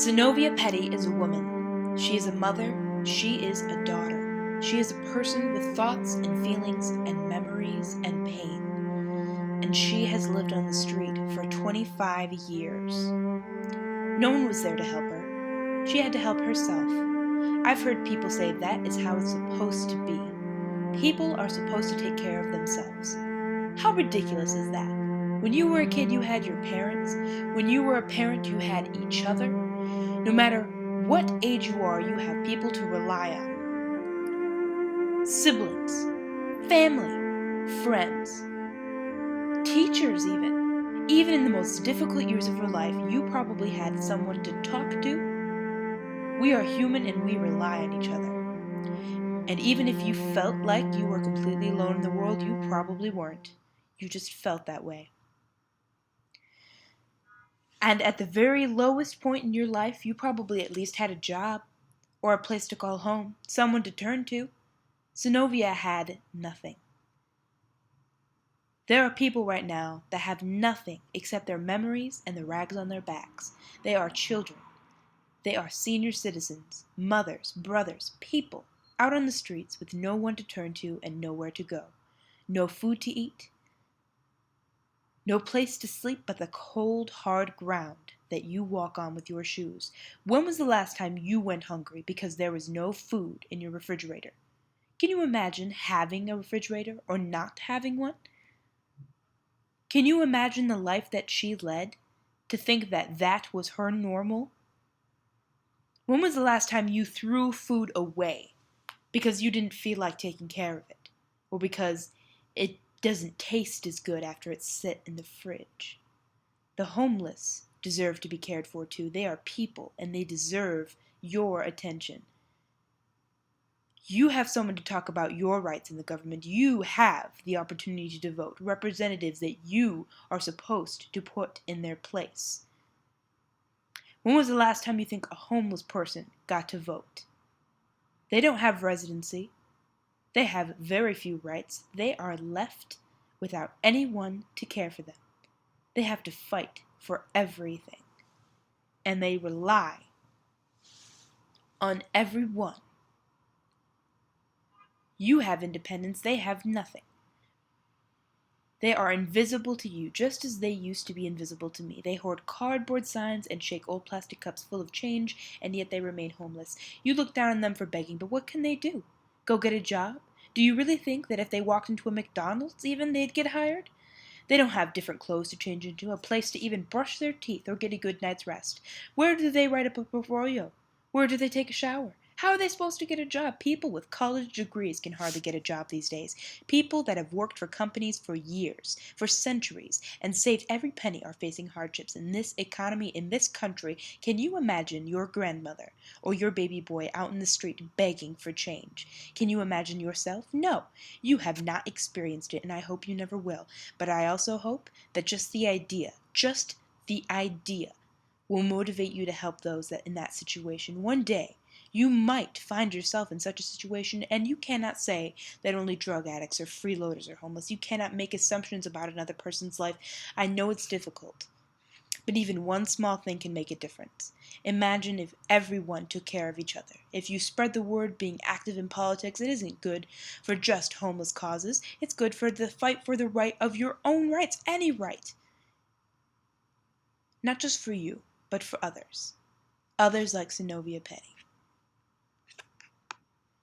Zenobia Petty is a woman. She is a mother. She is a daughter. She is a person with thoughts and feelings and memories and pain. And she has lived on the street for 25 years. No one was there to help her. She had to help herself. I've heard people say that is how it's supposed to be. People are supposed to take care of themselves. How ridiculous is that? When you were a kid, you had your parents. When you were a parent, you had each other. No matter what age you are, you have people to rely on. Siblings, family, friends, teachers even. Even in the most difficult years of your life, you probably had someone to talk to. We are human and we rely on each other. And even if you felt like you were completely alone in the world, you probably weren't. You just felt that way. And at the very lowest point in your life, you probably at least had a job, or a place to call home, someone to turn to. Zenobia had nothing. There are people right now that have nothing except their memories and the rags on their backs. They are children. They are senior citizens, mothers, brothers, people out on the streets with no one to turn to and nowhere to go. No food to eat. No place to sleep but the cold, hard ground that you walk on with your shoes. When was the last time you went hungry because there was no food in your refrigerator? Can you imagine having a refrigerator or not having one? Can you imagine the life that she led? To think that that was her normal? When was the last time you threw food away because you didn't feel like taking care of it? Or because it doesn't taste as good after it's sit in the fridge? The homeless deserve to be cared for too. They are people and they deserve your attention. You have someone to talk about your rights in the government. You have the opportunity to vote, representatives that you are supposed to put in their place. When was the last time you think a homeless person got to vote? They don't have residency. They have very few rights. They are left without anyone to care for them. They have to fight for everything. And they rely on everyone. You have independence, they have nothing. They are invisible to you, just as they used to be invisible to me. They hoard cardboard signs and shake old plastic cups full of change, and yet they remain homeless. You look down on them for begging, but what can they do? Go get a job? Do you really think that if they walked into a McDonald's even, they'd get hired? They don't have different clothes to change into, a place to even brush their teeth or get a good night's rest. Where do they write up a portfolio? Where do they take a shower? How are they supposed to get a job? People with college degrees can hardly get a job these days. People that have worked for companies for years, for centuries, and saved every penny are facing hardships in this economy, in this country. Can you imagine your grandmother or your baby boy out in the street begging for change? Can you imagine yourself? No, you have not experienced it, and I hope you never will. But I also hope that just the idea will motivate you to help those that in that situation. One day, you might find yourself in such a situation, and you cannot say that only drug addicts or freeloaders are homeless. You cannot make assumptions about another person's life. I know it's difficult, but even one small thing can make a difference. Imagine if everyone took care of each other. If you spread the word being active in politics, it isn't good for just homeless causes. It's good for the fight for the right of your own rights, any right. Not just for you, but for others. Others like Zenobia Petty.